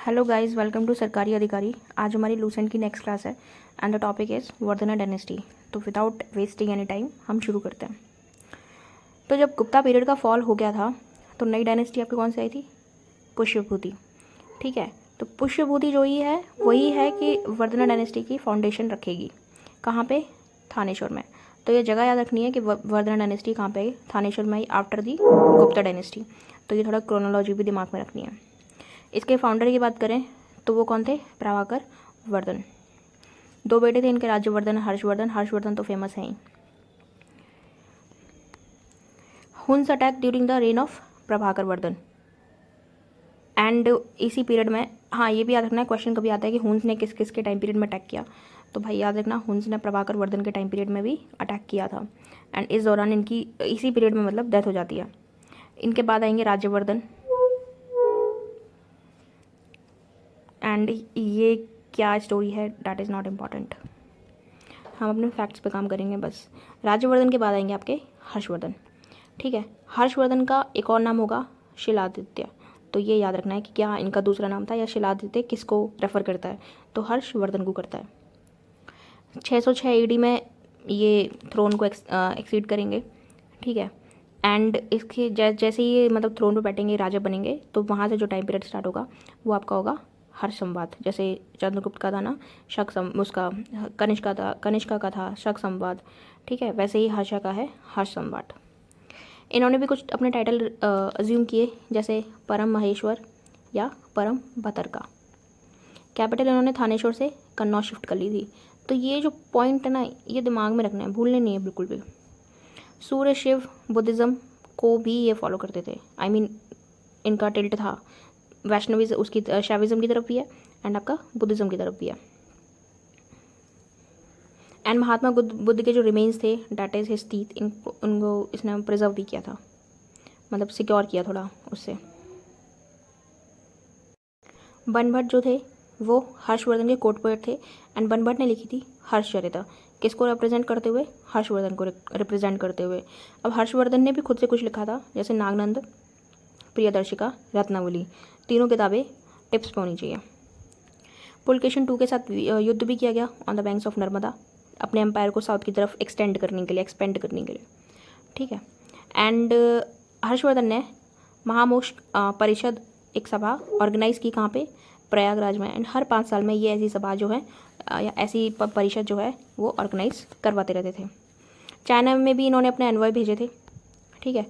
Hello guys, welcome to सरकारी अधिकारी। आज हमारी लूसेंट की नेक्स्ट क्लास है and the topic is Vardhana dynasty. तो विदाउट वेस्टिंग एनी टाइम हम शुरू करते हैं। तो जब गुप्ता पीरियड का फॉल हो गया था तो नई डायनेस्टी आपकी कौन सी आई थी? पुष्यभूति। ठीक है, तो पुष्यभूति जो ही है वही है कि वर्धना डायनेस्टी की फाउंडेशन रखेगी। कहाँ पे? थानेश्वर में। तो ये जगह याद रखनी है कि वर्धना डायनेस्टी कहाँ पे आई? थानेश्वर में आई आफ्टर दी गुप्ता डायनेस्टी। तो ये थोड़ा क्रोनोलॉजी भी दिमाग में रखनी है। इसके फाउंडर की बात करें तो वो कौन थे? प्रभाकर वर्धन। दो बेटे थे इनके, राज्यवर्धन, हर्षवर्धन। हर्षवर्धन तो फेमस है ही। Huns attack during the reign of Prabhakar Vardhan and इसी पीरियड में, हाँ ये भी याद रखना है, क्वेश्चन कभी आता है कि हुन्स ने किस किस के टाइम पीरियड में अटैक किया। तो भाई याद रखना, हुन्स ने प्रभाकर वर्धन के टाइम पीरियड में भी अटैक किया था एंड इस दौरान इनकी इसी पीरियड में मतलब डेथ हो जाती है। इनके बाद आएंगे राज्यवर्धन एंड ये क्या स्टोरी है दैट इज़ नॉट इम्पॉर्टेंट, हम अपने फैक्ट्स पे काम करेंगे बस। राज्यवर्धन के बाद आएंगे आपके हर्षवर्धन। ठीक है, हर्षवर्धन का एक और नाम होगा शिलादित्य। तो ये याद रखना है कि क्या इनका दूसरा नाम था या शिलादित्य किसको रेफर करता है? तो हर्षवर्धन को करता है। 606 ईडी में ये थ्रोन को एक्सीड करेंगे। ठीक है, एंड इसके जैसे ही ये मतलब थ्रोन पे बैठेंगे, राजा बनेंगे, तो वहाँ से जो टाइम पीरियड स्टार्ट होगा वो आपका होगा हर्ष संवाद। जैसे चंद्रगुप्त का था ना उसका कनिष्का का था शक संवाद। ठीक है, वैसे ही हर्षा का है हर्ष संवाद। इन्होंने भी कुछ अपने टाइटल अज्यूम किए, जैसे परम महेश्वर या परम भतरका। कैपिटल इन्होंने थानेश्वर से कन्नौज शिफ्ट कर ली थी। तो ये जो पॉइंट है ना, ये दिमाग में रखना है, भूलने नहीं है बिल्कुल भी। सूर्य शिव बुद्धिज़्म को भी ये फॉलो करते थे। I mean, इनका टिल्ट था वैष्णवी उसकी शैविज़्म की तरफ भी है एंड आपका बुद्धिज़्म की तरफ भी है। एंड महात्मा बुद्ध के जो रिमेन्स थे डैट इज़ हिज टीथ, उनको इसने प्रिजर्व भी किया था, मतलब सिक्योर किया थोड़ा उससे। बनभट्ट जो थे वो हर्षवर्धन के कोर्ट पोएट थे एंड बनभट्ट ने लिखी थी हर्षचरित। किसको रिप्रेजेंट करते हुए? हर्षवर्धन को रिप्रेजेंट करते हुए। अब हर्षवर्धन ने भी खुद से कुछ लिखा था, जैसे नागनंद, प्रियदर्शिका, रत्नावली। तीनों किताबें टिप्स पे होनी चाहिए। पुलकेशन II के साथ युद्ध भी किया गया on the banks of Narmada, अपने एम्पायर को साउथ की तरफ एक्सपेंड करने के लिए। ठीक है, एंड हर्षवर्धन ने महामोक्ष परिषद एक सभा ऑर्गेनाइज की, कहाँ पे? प्रयागराज में। एंड हर 5 साल में ये ऐसी सभा जो है या ऐसी परिषद जो है वो ऑर्गेनाइज करवाते रहते थे। चाइना में भी इन्होंने अपने एनवॉय भेजे थे। ठीक है,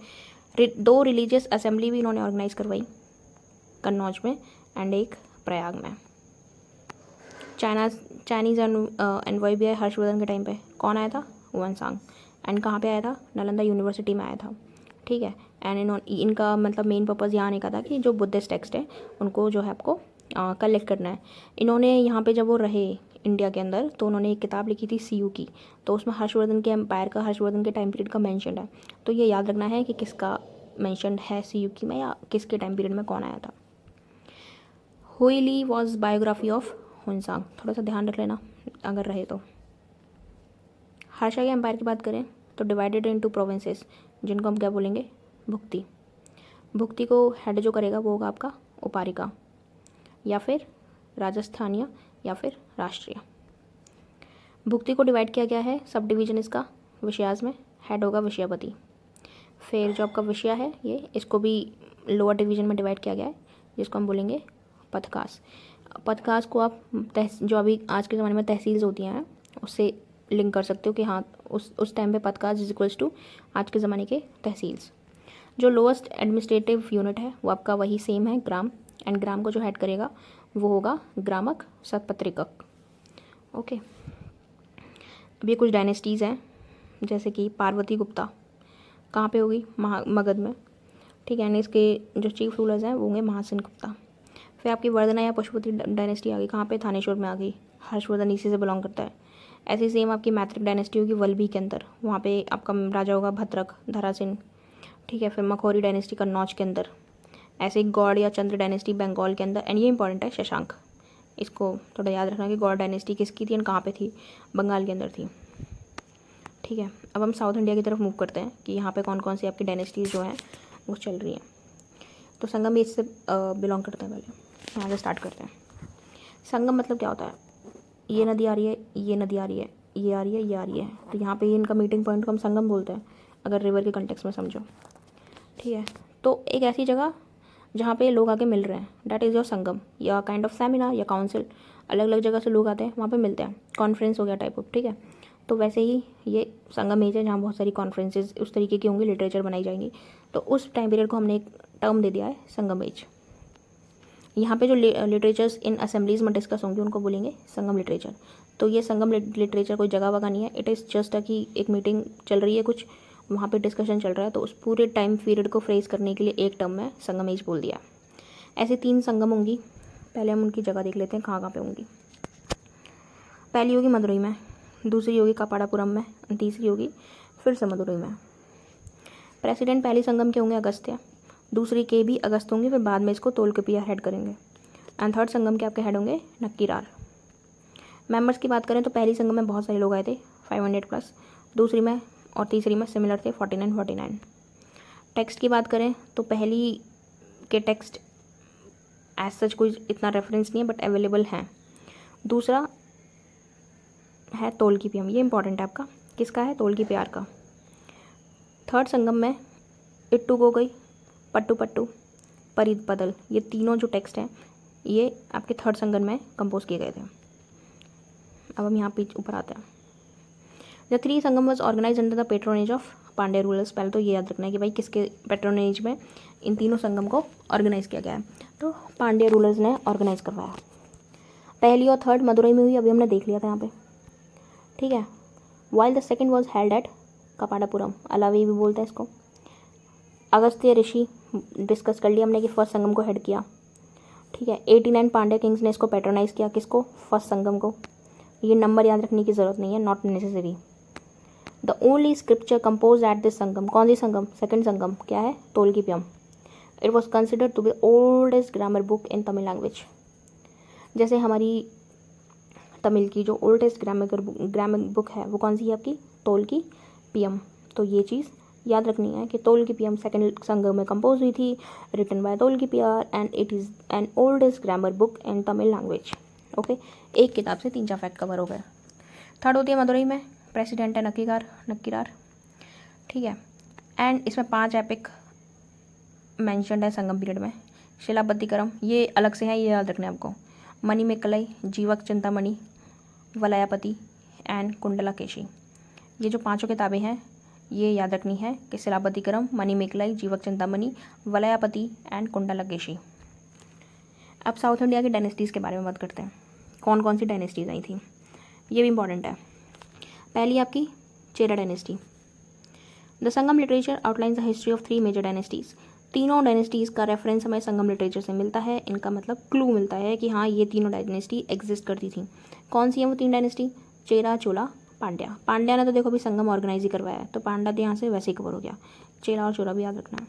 2 रिलीजियस असेंबली भी इन्होंने ऑर्गेनाइज करवाई, कन्नौज में एंड एक प्रयाग में। चाइनीज़ एनवॉय भी है हर्षवर्धन के टाइम पे। कौन आया था? वनसांग। एंड कहाँ पे आया था? नालंदा यूनिवर्सिटी में आया था। ठीक है, एंड इनका मतलब मेन पर्पज़ यहाँ आने का था कि जो बुद्धिस्ट टेक्स्ट है उनको जो है आपको कलेक्ट करना है। इन्होंने यहाँ पे जब वो रहे इंडिया के अंदर तो उन्होंने एक किताब लिखी थी CU की, तो उसमें हर्षवर्धन के एम्पायर का, हर्षवर्धन के टाइम पीरियड का मेंशन है। तो ये याद रखना है कि किसका मेंशन है CU की में या किसके टाइम पीरियड में कौन आया था। हुई ली वॉज बायोग्राफी ऑफ हुनसांग, थोड़ा सा ध्यान रख लेना अगर रहे तो। हर्षा के एम्पायर की बात करें तो डिवाइडेड इनटू प्रोविंसेस, जिनको हम क्या बोलेंगे? भुक्ति। भुक्ति को हेड जो करेगा वो होगा आपका उपारिका या फिर राजस्थानीय या फिर राष्ट्रीय। भुक्ति को डिवाइड किया गया है, सब डिवीजन इसका विषयाज में, हेड होगा विषयपति। फिर जो आपका विषय है ये, इसको भी लोअर डिवीजन में डिवाइड किया गया है, जिसको हम बोलेंगे पथकास। पथकास को आप जो अभी आज के ज़माने में तहसील्स होती हैं उससे लिंक कर सकते हो कि हाँ उस टाइम पे पथकास इज इक्वल्स टू आज के ज़माने के तहसील्स। जो लोएस्ट एडमिनिस्ट्रेटिव यूनिट है वो आपका वही सेम है, ग्राम। एंड ग्राम को जो हेड करेगा वो होगा ग्रामक सतपत्रिकक। ओके, अब ये कुछ डायनेस्टीज़ हैं, जैसे कि पार्वती गुप्ता कहाँ पे होगी? मगध में। ठीक है, एंड इसके जो चीफ रूलर्स हैं वो होंगे महासेन गुप्ता। फिर आपकी वर्धना या पशुपति डायनेस्टी आ गई, कहाँ पे? थानेश्वर में आ गई। हर्षवर्धन इसी से बिलोंग करता है। ऐसी सेम आपकी मैत्रिक डायनेस्टी होगी वल्लभी के अंदर, वहाँ पे आपका राजा होगा भद्रक, धरासिन। ठीक है, फिर मखौरी डायनेस्टी कन्नौज के अंदर। ऐसे ही गौड़ या चंद्र डायनेस्टी बंगाल के अंदर। एंड ये इंपॉर्टेंट है शशांक, इसको थोड़ा याद रखना कि गौड़ डायनेस्टी किसकी थी एंड कहाँ पे थी? बंगाल के अंदर थी। ठीक है, अब हम साउथ इंडिया की तरफ मूव करते हैं कि यहाँ पे कौन कौन सी आपकी डायनेस्टीज़ जो हैं वो चल रही हैं। तो संगम एज से बिलोंग करते हैं पहले। यहाँ से स्टार्ट करते हैं। संगम मतलब क्या होता है, ये नदी आ रही है, ये नदी आ रही है, ये आ रही है, ये आ रही है, तो यहाँ पे इनका मीटिंग पॉइंट को हम संगम बोलते हैं, अगर रिवर के कंटेक्स में समझो। ठीक है, तो एक ऐसी जगह जहाँ पे लोग आके मिल रहे हैं, डैट इज़ योर संगम, या काइंड ऑफ सेमिनार या काउंसिल, अलग अलग जगह से लोग आते हैं, वहाँ पे मिलते हैं, कॉन्फ्रेंस हो गया टाइप ऑफ। ठीक है, तो वैसे ही ये संगम एज है जहाँ बहुत सारी कॉन्फ्रेंसेज उस तरीके की होंगी, लिटरेचर बनाई जाएंगी, तो उस टाइम पीरियड को हमने एक टर्म दे दिया है संगम एज। यहाँ पे जो लिटरेचर्स इन असेंबलीज में डिस्कस होंगे उनको बोलेंगे संगम लिटरेचर। तो ये संगम लिटरेचर कोई जगह वगह नहीं है, इट इज़ जस्ट कि एक मीटिंग चल रही है, कुछ वहाँ पे डिस्कशन चल रहा है, तो उस पूरे टाइम पीरियड को फ्रेज करने के लिए एक टर्म में संगम एज बोल दिया। ऐसे 3 संगम होंगी, पहले हम उनकी जगह देख लेते हैं कहाँ कहाँ पे होंगी। पहली होगी मदुरई में, दूसरी होगी कपाड़ापुरम में, तीसरी होगी फिर से मदुरई में। प्रेसिडेंट पहली संगम के होंगे अगस्त्य, दूसरी के भी अगस्त होंगे, फिर बाद में इसको तोलकपिया हेड करेंगे, एंड थर्ड संगम के आपके हेड होंगे नक्कीरार। मेंबर्स की बात करें तो पहली संगम में बहुत सारे लोग आए थे 500 प्लस, दूसरी में और तीसरी में सिमिलर थे 49। टेक्स्ट की बात करें तो पहली के टेक्स्ट एज सच कोई इतना रेफरेंस नहीं है बट अवेलेबल हैं। दूसरा है तोलकीपियम, ये इंपॉर्टेंट है आपका, किसका है, तोलकीपियार का। थर्ड संगम में इट्टू गोगई, पट्टू पट्टू, परिद पदल, ये तीनों जो टेक्स्ट हैं ये आपके थर्ड संगम में कंपोज किए गए थे। अब हम यहाँ पे ऊपर आते हैं। The 3 Sangam was organise under the patronage of Pandya rulers. पहले तो ये याद रखना है कि भाई किसके पेट्रोनेज में इन तीनों संगम को ऑर्गेनाइज किया गया है, तो पांड्या रूलर्स ने ऑर्गेनाइज करवाया। पहली और थर्ड मदुरई में हुई, अभी हमने देख लिया था यहाँ पे। ठीक है, while the second was held at Kapadapuram, अलावी भी बोलते हैं इसको। अगस्त्य ऋषि डिस्कस कर लिया हमने कि फर्स्ट संगम को हेड किया। ठीक है, 89 पांड्या किंग्स ने इसको पैट्रोनाइज किया, किसको, फर्स्ट संगम को। ये नंबर याद रखने की ज़रूरत नहीं है, not necessary. The only scripture compose at this Sangam, कौन सी संगम, सेकंड संगम, क्या है, Tolkappiyam. It was considered to be oldest grammar book in Tamil language. जैसे हमारी तमिल की जो ओल्डेस्ट ग्रामर बुक है वो कौन सी है आपकी, तोलकीपियम। तो ये चीज़ याद रखनी है कि तोलकीपियम सेकंड संगम में कंपोज हुई थी, written by Tolkappiyar, and it is an oldest grammar book in Tamil language. Okay, एक किताब से 3-4 फैक्ट कवर हो गए। थर्ड होती है मदुरई में, प्रेसिडेंट है नक्कीरार। ठीक है, एंड इसमें 5 एपिक मैंशनड है संगम पीरियड में। शिलाबद्दीकरम ये अलग से है, ये याद रखना है आपको। मणिमेकलई, जीवक चिंतामणि, वलयापति एंड कुंडलाकेशी, ये जो 5 किताबें हैं ये याद रखनी है कि शिलाबद्दीकरम, मणिमेकलई, जीवक चिंतामणि, वलयापति एंड कुंडलाकेशी। अब साउथ इंडिया की डायनेस्टीज़ के बारे में बात करते हैं, कौन कौन सी डायनेस्टीज़ आई थी, ये भी इंपॉर्टेंट है। पहली आपकी Chera dynasty. The Sangam literature outlines the history of 3 major dynasties. तीनों डायनेस्टीज़ का रेफरेंस हमें संगम लिटरेचर से मिलता है, इनका मतलब क्लू मिलता है कि हाँ ये तीनों डायनेस्टी एग्जिस्ट करती थी। कौन सी है वो 3 डायनेस्टी, चेरा, चोला, पांड्या। पांड्या ने तो देखो अभी संगम ऑर्गेनाइज ही करवाया है, तो पांड्या तो यहाँ से वैसे ही कवर हो गया। चेरा और चोला भी याद रखना है।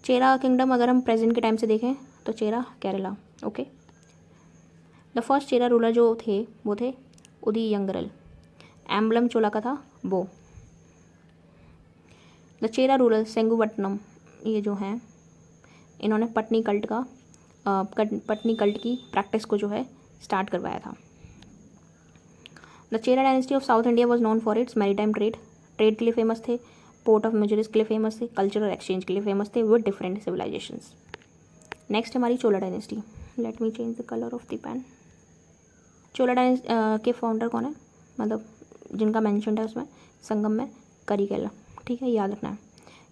चेरा किंगडम अगर हम प्रेजेंट के टाइम से देखें तो Chera Kerala. Okay, the first Chera ruler जो थे वो थे उदयंगरल। एम्बलम चोला का था बो। द चेरा रूलर सेंगुवटनम, ये जो हैं इन्होंने पटनी कल्ट की प्रैक्टिस को जो है स्टार्ट करवाया था। The Chera dynasty of south India was known for its maritime trade के लिए फेमस थे, पोर्ट ऑफ मेजोरिस के लिए फेमस थे, कल्चरल एक्सचेंज के लिए फेमस थे विद डिफरेंट सिविलाइजेशंस। नेक्स्ट हमारी Chola dynasty. Let me change the colour of the pen. Chola dynasty के फाउंडर कौन है, मतलब जिनका मेंशन है उसमें संगम में, करिगेला। ठीक है, याद रखना है।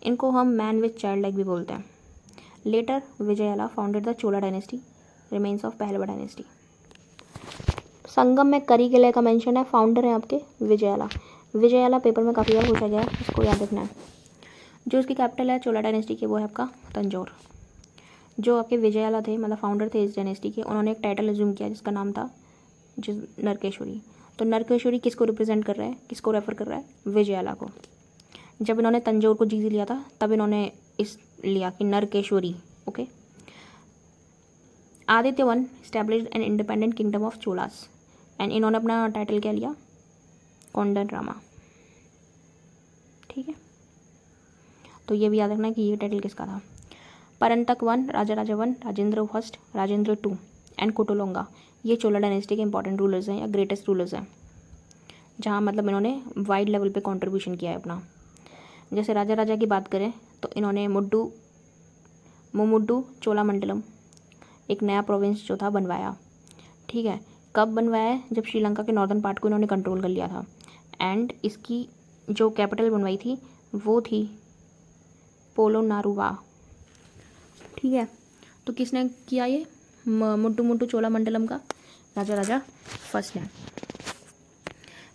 इनको हम मैन विथ चाइल्ड लाइक भी बोलते हैं। Later Vijayalaya founded the Chola dynasty, remains of Pallava dynasty. Sangam में करिगेला का मेंशन है, फाउंडर है आपके विजयला। विजयला पेपर में काफ़ी बार पूछा गया है, इसको याद रखना है। जो इसकी कैपिटल है चोला डायनेस्टी के वो है आपका तंजौर। जो आपके विजयला थे मतलब फाउंडर थे इस डायनेस्टी के, उन्होंने एक टाइटल एज्यूम किया जिसका नाम था नरकेश्वरी। तो नरकेश्वरी किसको रिप्रेजेंट कर रहा है, किसको रेफर कर रहा है, विजयला को। जब इन्होंने तंजौर को जीत लिया था तब इन्होंने इस लिया कि Narkeshwari. Okay, Aditya one established an independent kingdom of Cholas, and इन्होंने अपना टाइटल क्या लिया, कोंडन रामा। ठीक है, तो ये भी याद रखना कि ये टाइटल किसका था। Parantaka one, Raja one, Rajendra first, Rajendra two and Kulottunga, ये चोला डायनेस्टी के इंपॉर्टेंट रूलर्स हैं या ग्रेटेस्ट रूलर्स हैं, जहाँ मतलब इन्होंने वाइड लेवल पे कंट्रीब्यूशन किया है अपना। जैसे राजा की बात करें तो इन्होंने मुमुड्डू चोलामंडलम, एक नया प्रोविंस जो था बनवाया। ठीक है, कब बनवाया है? जब श्रीलंका के नॉर्दर्न पार्ट को इन्होंने कंट्रोल कर लिया था। एंड इसकी जो कैपिटल बनवाई थी वो थी पोलोनारुवा। ठीक है, तो किसने किया ये? मुड्डू चोलामंडलम का राजा फर्स्ट ने।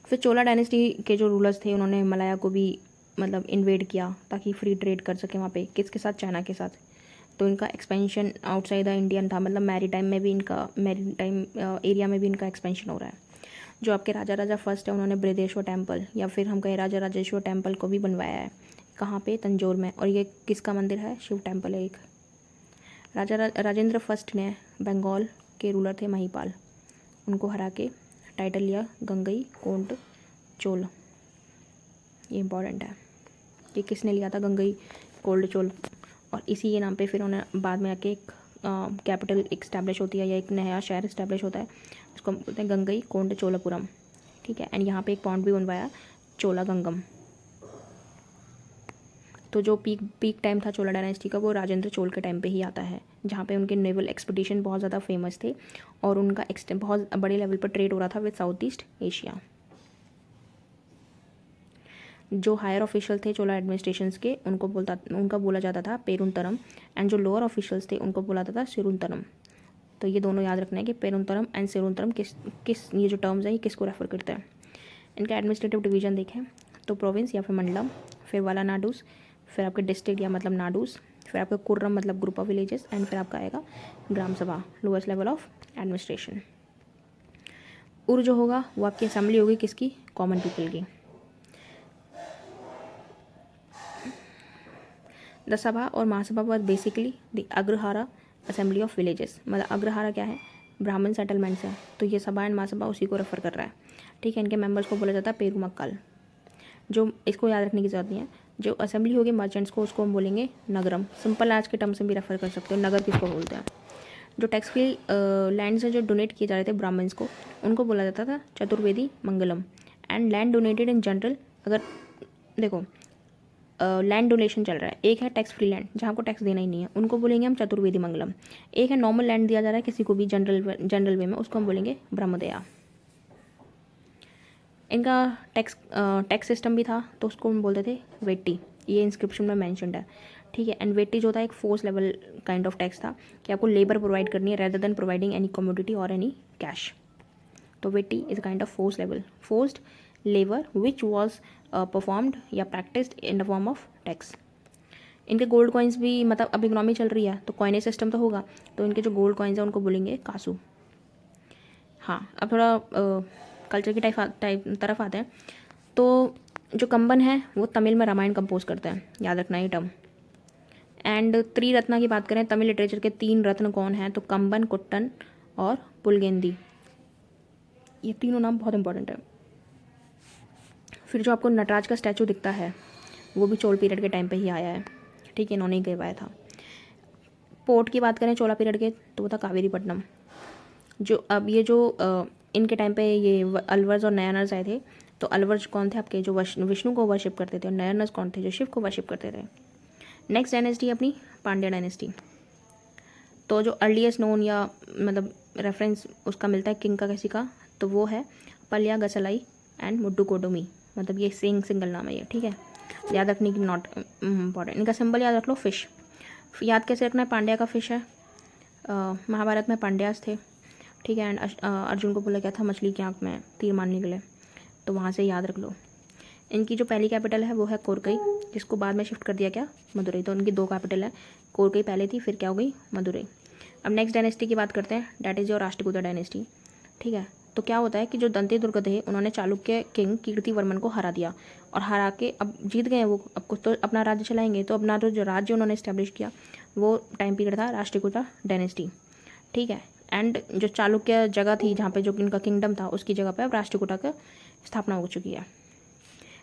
फिर चोला डायनेस्टी के जो रूलर्स थे उन्होंने मलाया को भी मतलब इन्वेड किया ताकि फ्री ट्रेड कर सके वहाँ पे। किसके साथ? चाइना के साथ। तो इनका एक्सपेंशन आउटसाइड द इंडियन था, मतलब मैरीटाइम एरिया में भी इनका एक्सपेंशन हो रहा है। जो आपके राजा फर्स्ट है उन्होंने बृहदेश्वर टेम्पल या फिर हम कहें राजेश्वर टेम्पल को भी बनवाया है। कहाँ पे? तंजौर में। और ये किसका मंदिर है? शिव टेम्पल है एक। राजेंद्र फर्स्ट ने बंगाल के रूलर थे महिपाल, उनको हरा के टाइटल लिया गंगई कोंड चोल। ये इंपॉर्टेंट है कि किसने लिया था? गंगई कोल्ड चोल। और इसी के नाम पे फिर उन्हें बाद में आके एक कैपिटल इस्टेब्लिश होती है या एक नया शहर इस्टेब्लिश होता है, उसको बोलते हैं गंगई कोंड चोलापुरम। ठीक है, एंड यहाँ पे एक पॉन्ड भी बनवाया चोला गंगम। तो जो पीक टाइम था चोला डायनेस्टी का वो राजेंद्र चोल के टाइम पे ही आता है, जहाँ पे उनके नेवल एक्सपीडिशन बहुत ज़्यादा फेमस थे और उनका बहुत बड़े लेवल पर ट्रेड हो रहा था विद साउथ ईस्ट एशिया। जो हायर ऑफिशियल थे चोला एडमिनिस्ट्रेशंस के उनका बोला जाता था पेरुंतरम, एंड जो लोअर ऑफिशियल्स थे उनको बोला जाता था सिरुंतरम। तो ये दोनों याद रखना है कि पेरुंतरम एंड सिरुंतरम किस ये जो टर्म्स हैं ये किसको रेफर करते हैं। इनका एडमिनिस्ट्रेटिव डिवीजन देखें तो प्रोविंस या फिर मंडलम, फिर वाला नाडूस, फिर आपके डिस्ट्रिक्ट या मतलब नाडूस, फिर आपका कुर्रम मतलब ग्रुप ऑफ विलेजेस, एंड फिर आपका आएगा ग्राम सभा, लोएस्ट लेवल ऑफ एडमिनिस्ट्रेशन। उर जो होगा वो आपकी असेंबली होगी किसकी? कॉमन पीपल की। द सभा और mahasabha was basically the agrahara assembly of villages. मतलब अग्रहारा क्या है? ब्राह्मण सेटलमेंट्स है, तो ये सभा एंड महासभा उसी को रेफर कर रहा है। ठीक है, इनके मेंबर्स को बोला जाता है पेरुमक्कल। जो इसको याद रखने की जरूरत नहीं है, जो असेंबली होगी मर्चेंट्स को उसको हम बोलेंगे नगरम। सिंपल आज के टर्म से भी रेफर कर सकते हो, नगर किसको बोलते हैं। जो टैक्स फ्री लैंड से जो डोनेट किए जा रहे थे ब्राह्मण्स को उनको बोला जाता था Chaturvedi Mangalam. And land donated in general, अगर देखो लैंड डोनेशन चल रहा है, एक है टैक्स फ्री लैंड जहाँ को टैक्स देना ही नहीं है, उनको बोलेंगे हम चतुर्वेदी मंगलम। एक है नॉर्मल लैंड दिया जा रहा है किसी को भी जनरल वे में, उसको हम बोलेंगे ब्रह्मदया। इनका टैक्स सिस्टम भी था तो उसको हम बोलते थे वेट्टी, ये इंस्क्रिप्शन में मैंशनड है। ठीक है, एंड वेट्टी जो था एक force level kind of tax था कि आपको लेबर प्रोवाइड करनी है rather than providing any commodity और एनी कैश। तो vetti is a kind of forced labour which was performed या practised in the form of tax. इनके गोल्ड कॉइन्स भी, मतलब अब इकोनॉमी चल रही है तो कॉइनेज सिस्टम तो होगा, तो इनके जो गोल्ड कॉइन्स हैं उनको बोलेंगे कासू। हाँ, अब थोड़ा कल्चर की तरफ आते हैं। तो जो कंबन है वो तमिल में रामायण कंपोज करते हैं, याद रखना ये टर्म। एंड त्रिरत्ना की बात करें, तमिल लिटरेचर के 3 रत्न कौन हैं? तो कंबन, कुट्टन और पुलगेंदी। ये तीनों नाम बहुत इंपॉर्टेंट है। फिर जो आपको नटराज का स्टैचू दिखता है वो भी चोल पीरियड के टाइम पे ही आया है। ठीक है, इन्होंने ही करवाया था। पोर्ट की बात करें चोला पीरियड के तो वो था कावेरीपट्टनम। जो अब ये जो इनके टाइम पे ये अलवर्स और नयनर्स आए थे, तो अलवर्स कौन थे? आपके जो विष्णु को वर्शिप करते थे, और नयनर्स कौन थे? जो शिव को वर्शिप करते थे। नेक्स्ट डायनेस्टी अपनी पांड्या डायनेस्टी। तो जो अर्लीस्ट नोन या मतलब रेफरेंस उसका मिलता है किंग का किसी का, तो वो है पल्या गसलाई एंड मुड्डुकोडोमी। मतलब ये सिंगल नाम है ये। ठीक है, याद रखने की नॉट इम्पॉर्टेंट। इनका सिंबल याद रख लो फिश। याद कैसे रखना है? पांड्या का फिश है। महाभारत में पांड्यास थे। ठीक है, एंड अर्जुन को बोला गया था मछली की आँख में तीर मारने के लिए, तो वहाँ से याद रख लो। इनकी जो पहली कैपिटल है वो है कोरकई, जिसको बाद में शिफ्ट कर दिया क्या? मदुरई। तो उनकी 2 कैपिटल है, कोरकई पहले थी फिर क्या हो गई? मदुरई। अब नेक्स्ट डायनेस्टी की बात करते हैं, that is your Rashtrakuta dynasty. ठीक है, तो क्या होता है कि जो दंते दुर्ग थे उन्होंने चालुक्य किंग कीर्तिवर्मन को हरा दिया, और हरा के अब जीत गए वो, अब कुछ तो अपना राज्य चलाएंगे, तो अपना जो राज्य उन्होंने इस्टेब्लिश किया वो टाइम पीरियड था राष्ट्रकूटा डायनेस्टी। ठीक है, एंड जो चालुक्य जगह थी जहाँ पे जो इनका किंगडम था उसकी जगह पे अब राष्ट्रकूटा की स्थापना हो चुकी है।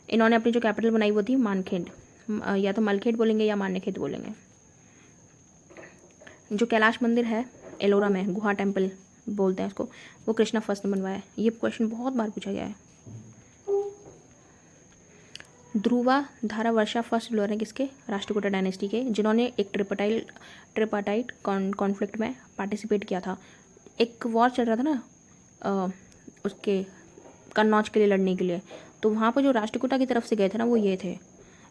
इन्होंने अपनी जो कैपिटल बनाई वो थी मानखेड़, या तो मलखेड़ बोलेंगे या मान्यखेड़ बोलेंगे। जो कैलाश मंदिर है एलोरा में, गुहा टेम्पल बोलते हैं उसको, वो कृष्णा फर्स्ट ने बनवाया है। ये क्वेश्चन बहुत बार पूछा गया है। ध्रुवा धारा वर्षा फर्स्ट रूलर हैं किसके? राष्ट्रकूटा डायनेस्टी के, जिन्होंने एक ट्रिपाटाइट कॉन्फ्लिक्ट में पार्टिसिपेट किया था। एक वॉर चल रहा था ना उसके कन्नौज के लिए लड़ने के लिए, तो वहाँ पर जो राष्ट्रकूटा की तरफ से गए थे ना वो ये थे,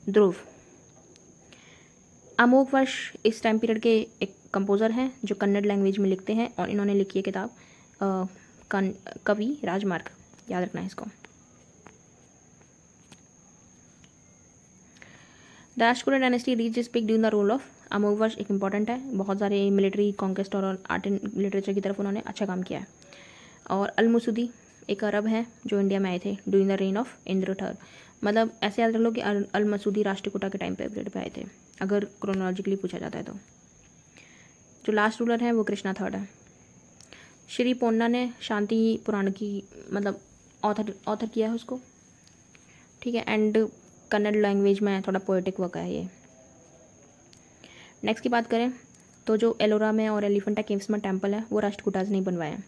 ध्रुव। अमोघ वर्ष इस टाइम पीरियड के एक कंपोज़र हैं जो कन्नड़ लैंग्वेज में लिखते हैं, और इन्होंने लिखी है किताब कवि राजमार्ग, याद रखना है इसको। The Rashtrakuta dynasty reach is peak during the rule of Amoghavarsha. एक इंपॉर्टेंट है, बहुत सारे मिलिट्री कॉन्क्वेस्ट और आर्ट एंड लिटरेचर की तरफ उन्होंने अच्छा काम किया है। और अल-मसूदी एक अरब हैं जो इंडिया में आए थे during the reign of Indra third. मतलब ऐसे याद रख लो कि अल-मसूदी राष्ट्रकूटा के टाइम पे पीरियड पे आए थे, अगर क्रोनोलॉजिकली पूछा जाता है तो। जो लास्ट रूलर हैं वो कृष्णा थर्ड है। श्री पोन्ना ने शांति पुराण की मतलब ऑथर किया है उसको, ठीक है, एंड कन्नड़ लैंग्वेज में थोड़ा पोएटिक वर्क है ये। नेक्स्ट की बात करें तो जो एलोरा में और एलिफेंटा केव्स में टेम्पल है वो राष्ट्रकूटाज नहीं बनवाए हैं।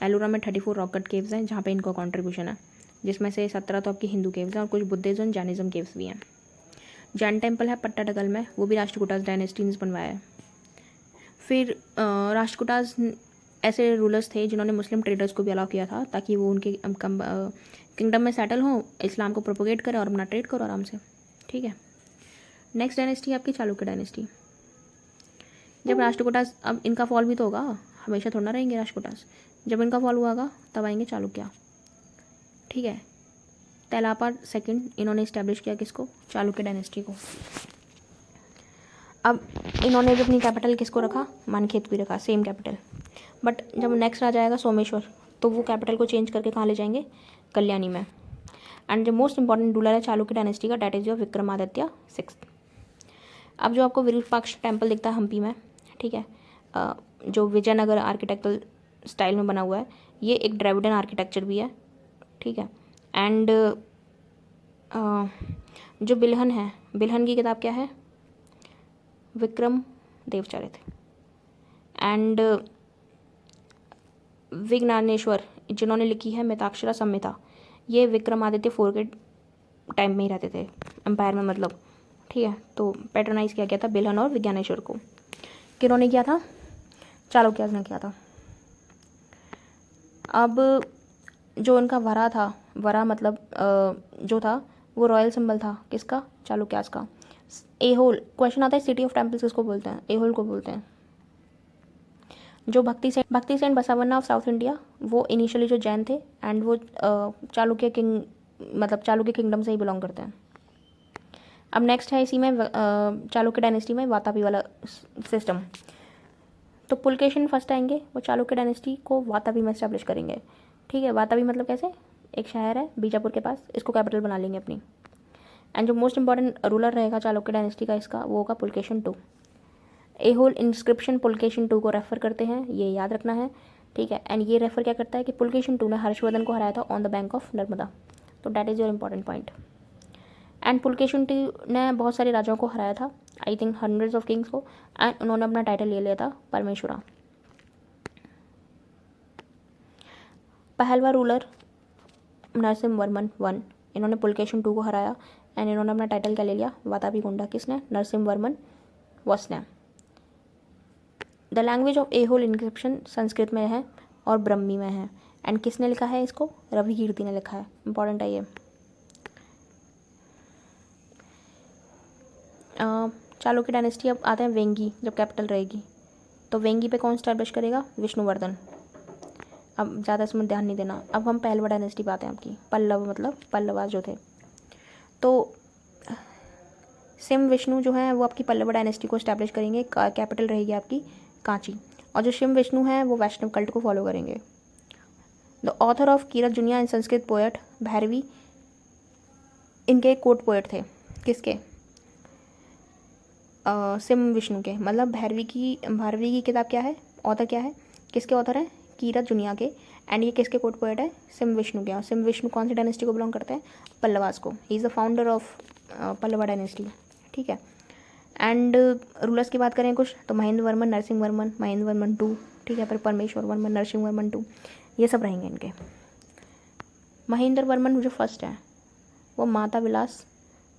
एलोरा में 34 रॉक कट केव्स हैं जहाँ पे इनका कॉन्ट्रीब्यूशन है, जिसमें से 17 तो आपकी हिंदू केव्स हैं और कुछ बुद्धिज्म जैनिज्म केव्स भी हैं। जैन टेम्पल है पट्टाडकल में, वो भी राष्ट्रकूटाज डायनेस्टी ने बनवाया है। फिर राष्ट्रकूटाज ऐसे रूलर्स थे जिन्होंने मुस्लिम ट्रेडर्स को भी अलाउ किया था ताकि वो उनके किंगडम में सेटल हों, इस्लाम को प्रोपोगेट करें और अपना ट्रेड करो आराम से, ठीक है। नेक्स्ट डायनेस्टी आपकी चालुक्य डायनेस्टी। जब राष्ट्रकूटाज, अब इनका फॉल भी तो होगा, हमेशा थोड़ा ना रहेंगे राष्ट्रकूटाज, जब इनका फॉल हुआ होगा तब आएंगे चालुक्य, ठीक है। तेलापा सेकंड इन्होंने इस्टेब्लिश किया किसको? चालुक्य डायनेस्टी को। अब इन्होंने भी अपनी कैपिटल किसको रखा? मानखेत भी रखा, सेम कैपिटल। बट जब नेक्स्ट आ जाएगा सोमेश्वर तो वो कैपिटल को चेंज करके कहाँ ले जाएंगे? कल्याणी में। एंड जो मोस्ट इंपॉर्टेंट रूलर है चालुक्य डायनेस्टी का, that is your Vikramaditya sixth. अब जो आपको विरूपाक्ष टेम्पल दिखता है हम्पी में, ठीक है, जो विजयनगर आर्किटेक्चरल स्टाइल में बना हुआ है, ये एक द्रविडियन आर्किटेक्चर भी है, ठीक है। एंड जो बिल्हन है, बिल्हन की किताब क्या है? विक्रम देवचरित। एंड विज्ञानेश्वर जिन्होंने लिखी है मिताक्षरा संहिता, ये विक्रमादित्य 4 के टाइम में ही रहते थे एम्पायर में, मतलब, ठीक है। तो पैट्रोनाइज किया गया था बिल्हन और विज्ञानेश्वर को। किन्होंने किया था? चालुक्याज ने किया था। अब जो उनका वरा था, वरा मतलब जो था वो रॉयल सिंबल था किसका? चालुक्याज का। एहोल, क्वेश्चन आता है सिटी ऑफ टेम्पल्स किसको बोलते हैं? एहोल को बोलते हैं। जो भक्ति सेन बसावन्ना ऑफ साउथ इंडिया, वो इनिशियली जो जैन थे एंड वो चालुक्य किंगडम से ही बिलोंग करते हैं। अब नेक्स्ट है इसी में चालुक्य डायनेस्टी में वातापी वाला सिस्टम। तो पुलकेशिन फर्स्ट आएंगे, वो चालुक्य डायनेस्टी को वातापी में एस्टेब्लिश करेंगे, ठीक है। वातापी मतलब कैसे? एक शहर है बीजापुर के पास, इसको कैपिटल बना लेंगे अपनी। एंड जो मोस्ट इंपॉर्टेंट रूलर रहेगा चालुक्य डायनेस्टी का इसका, वो होगा Pulakeshin II। Aihole inscription Pulakeshin II को रेफर करते हैं, ये याद रखना है, ठीक है। एंड ये रेफर क्या करता है कि पुलकेशिन II ने हर्षवर्धन को हराया था on the bank of Narmada, तो that is your important point. And Pulakeshin II ने बहुत सारे राजाओं को हराया था, I think hundreds of kings को, एंड उन्होंने अपना टाइटल ले लिया था परमेश्वरा। पहलवा रूलर नरसिम्हवर्मन I, इन्होंने पुलकेशिन II को हराया एंड इन्होंने अपना टाइटल क्या ले लिया? वातापी गुंडा। किसने? नरसिम्हवर्मन वसने। The language of Aihole inscription Sanskrit में है और ब्रह्मी में है। एंड किसने लिखा है इसको? रवि कीर्ति ने लिखा है, इंपॉर्टेंट है ये। चालुक्य डायनेस्टी अब आते हैं वेंगी, जब कैपिटल रहेगी तो वेंगी पे कौन स्टैब्लिश करेगा? विष्णुवर्धन। अब ज़्यादा इसमें ध्यान नहीं देना। अब हम पहलवा डायनेस्टी पे आते हैं आपकी, पल्लव मतलब पल्लवा जो थे। तो सिम विष्णु जो है वो आपकी पल्लवा डायनेस्टी को स्टैब्लिश करेंगे, कैपिटल रहेगी आपकी कांची। और जो शिव विष्णु हैं वो वैष्णव कल्ट को फॉलो करेंगे। द ऑथर ऑफ कीरत जुनिया इन संस्कृत पोएट भैरवी, इनके कोट पोएट थे किसके? सिम विष्णु के। मतलब भैरवी की किताब क्या है? ऑथर क्या है? किसके ऑथर हैं? कीरत जुनिया के। एंड ये किसके कोट पोएट है? सिम विष्णु के। और सिम विष्णु कौन सी डायनेस्टी को बिलोंग करते हैं? पल्लवास को। He is the founder of Pallava dynasty, ठीक है। एंड रूलर्स की बात करें कुछ तो महेंद्र वर्मन, नरसिंह वर्मन, महेंद्र वर्मन टू, ठीक है, फिर परमेश्वर वर्मन, नरसिंह वर्मन टू, ये सब रहेंगे इनके। महेंद्र वर्मन जो फर्स्ट है वो माता विलास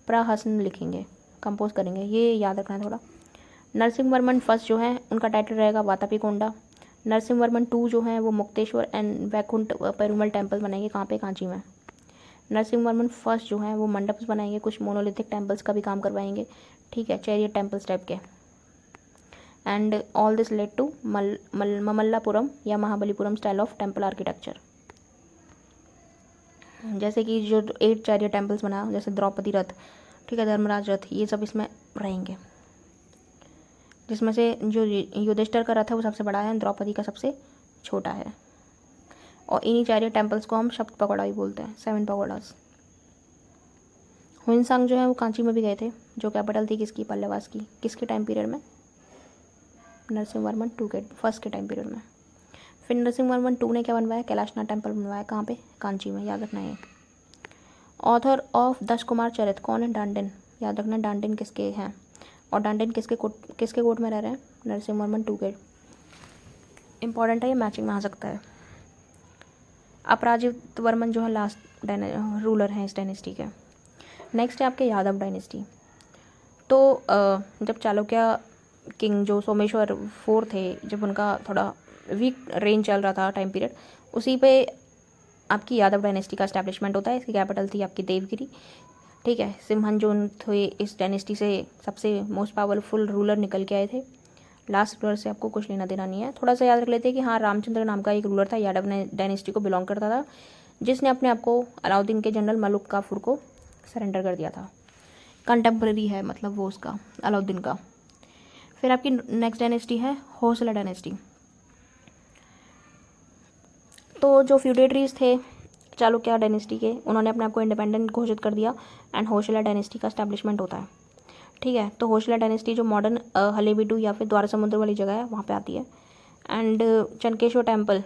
प्रहसन लिखेंगे, कंपोज करेंगे, ये याद रखना है थोड़ा। नरसिंह वर्मन फर्स्ट जो है उनका टाइटल रहेगा वातापी कोंडा। नरसिंह वर्मन टू जो है वो मुक्तेश्वर एंड वैकुंठ पेरुमल टेम्पल बनाएंगे, कहाँ पे, कांची में। नरसिंह वर्मन फर्स्ट जो है वो मंडप्स बनाएंगे, कुछ मोनोलिथिक टेम्पल्स का भी काम करवाएंगे, ठीक है, चैरियट टेम्पल्स टाइप के। And all this led to Mamallapuram या Mahabalipuram style of temple architecture. जैसे कि जो 8 चैरियट टेम्पल्स बना, जैसे द्रौपदी रथ, ठीक है, धर्मराज रथ, ये सब इसमें रहेंगे, जिसमें से जो युधिष्ठिर का रथ है वो सबसे बड़ा है, द्रौपदी का सबसे छोटा है। और इन्हीं चैरियट टेम्पल्स को हम शब्द पगोड़ा भी बोलते हैं, 7 पगोडास। हुइनसांग जो है वो कांची में भी गए थे, जो कैपिटल थी किसकी, पल्लवास की, किसके टाइम पीरियड में, नरसिंह वर्मन टू के फर्स्ट के टाइम पीरियड में। फिर नरसिंह वर्मन टू ने क्या बनवाया, कैलाशनाथ टेम्पल बनवाया, कहाँ पे, कांची में, याद रखना है। ऑथर ऑफ 10 कुमार चरित कौन है, डांडिन, याद रखना डांडिन किसके हैं, और डांडिन किसके कोर्ट में रह रहे हैं, नरसिंह वर्मन टू के। इंपॉर्टेंट है, ये मैचिंग में आ सकता है। अपराजित वर्मन जो है लास्ट रूलर हैं इस डायनेस्टी के। नेक्स्ट है आपके यादव डायनेस्टी। तो जब चालुक्य किंग जो सोमेश्वर 4 थे, जब उनका थोड़ा वीक रेंज चल रहा था टाइम पीरियड, उसी पे आपकी यादव डायनेस्टी का एस्टैब्लिशमेंट होता है। इसकी कैपिटल थी आपकी देवगिरी, ठीक है। सिम्हन जो थे इस डायनेस्टी से सबसे मोस्ट पावरफुल रूलर निकल के आए थे। लास्ट रूलर से आपको कुछ लेना देना नहीं है, थोड़ा सा याद रख लेते हैं कि हाँ, रामचंद्र नाम का एक रूलर था, यादव डायनेस्टी को बिलोंग करता था, जिसने अपने आप को अलाउद्दीन के जनरल मलिक काफूर को सरेंडर कर दिया था। कंटेम्प्रेरी है मतलब वो उसका, अलाउद्दीन का। फिर आपकी नेक्स्ट डायनेस्टी है होयसला डायनेस्टी। तो जो फ्यूडेटरीज थे चालुक्य डायनेस्टी के, उन्होंने अपने आप को इंडिपेंडेंट घोषित कर दिया एंड होयसला डायनेस्टी का एस्टैब्लिशमेंट होता है, ठीक है। तो होयसला डायनेस्टी जो मॉडर्न हलेबीडु या फिर द्वार समुद्र वाली जगह है वहाँ पे आती है। एंड चनकेश्वर टेम्पल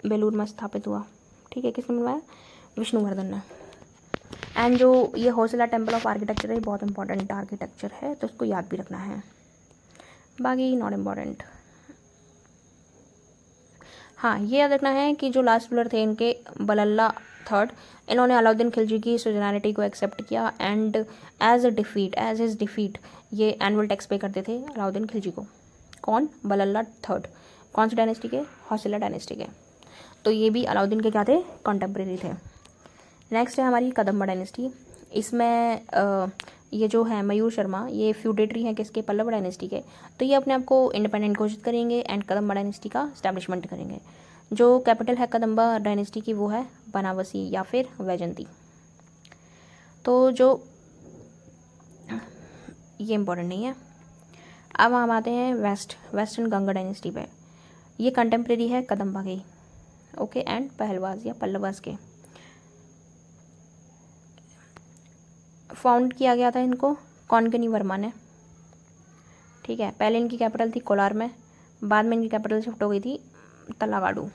बेलूर में स्थापित हुआ, ठीक है, किसने बनवाया, विष्णुवर्धन ने। एंड जो ये होयसला टेम्पल ऑफ आर्किटेक्चर है, बहुत इंपॉर्टेंट आर्किटेक्चर है, तो उसको याद भी रखना है, बाकी नॉट इम्पॉर्टेंट। हाँ, ये याद रखना है कि जो लास्ट रूलर थे इनके, बल्ला थर्ड, इन्होंने अलाउद्दीन खिलजी की सुजैनिटी को एक्सेप्ट किया एंड एज हिज डिफीट ये एनुअल टैक्स पे करते थे अलाउद्दीन खिलजी को। कौन, बल्ला थर्ड, कौन सी डायनेस्टी के, होयसला डायनेस्टी के। तो ये भी अलाउद्दीन के क्या थे, कंटेम्प्रेरी थे। नेक्स्ट है हमारी कदम्बा डायनेस्टी। इसमें ये जो है मयूर शर्मा, ये फ्यूडेटरी हैं किसके, पल्लव डायनेस्टी के। तो ये अपने आप को इंडिपेंडेंट घोषित करेंगे एंड कदम्बा डायनेस्टी का स्टैब्लिशमेंट करेंगे। जो कैपिटल है कदम्बा डायनेस्टी की वो है बनावसी या फिर वैजंती। तो जो ये इम्पोर्टेंट नहीं है। अब हम आते हैं वेस्टर्न गंगा डायनेस्टी पे। ये कंटेम्प्रेरी है कदम्बा की, ओके, एंड पहलवास या पल्लवास के। फाउंड किया गया था इनको कौनकनी वर्मा ने, ठीक है। पहले इनकी कैपिटल थी कोलार में, बाद में इनकी कैपिटल शिफ्ट हो गई थी तलागाडू।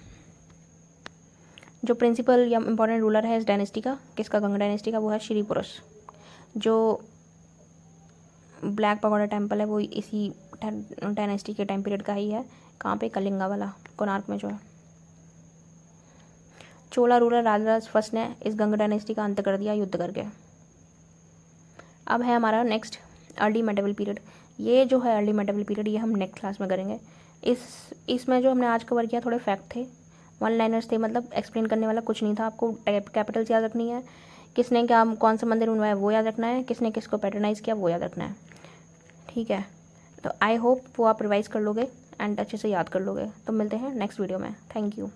जो प्रिंसिपल या इम्पोर्टेंट रूलर है इस डायनेस्टी का, किसका, गंगा डायनेस्टी का, वो है श्री पुरुष। जो ब्लैक पगोडा टेम्पल है वो इसी डायनेस्टी के टाइम पीरियड का ही है, कहाँ पे, कलिंगा वाला, कोणार्क में जो है। चोला रूलर राजराज फर्स्ट ने इस गंगा डायनेस्टी का अंत कर दिया युद्ध करके। अब है हमारा नेक्स्ट अर्ली मेडिवल पीरियड। ये जो है अर्ली मेडिवल पीरियड, ये हम नेक्स्ट क्लास में करेंगे। इसमें जो हमने आज कवर किया थोड़े फैक्ट थे, वन लाइनर्स थे, मतलब एक्सप्लेन करने वाला कुछ नहीं था। आपको कैपिटल्स याद रखनी है, किसने क्या कौन सा मंदिर बनवाया वो याद रखना है, किसने किसको पैटर्नाइज किया वो याद रखना है, ठीक है। तो आई होप वो आप रिवाइज कर लोगे एंड अच्छे से याद कर लोगे। तो मिलते हैं नेक्स्ट वीडियो में, थैंक यू।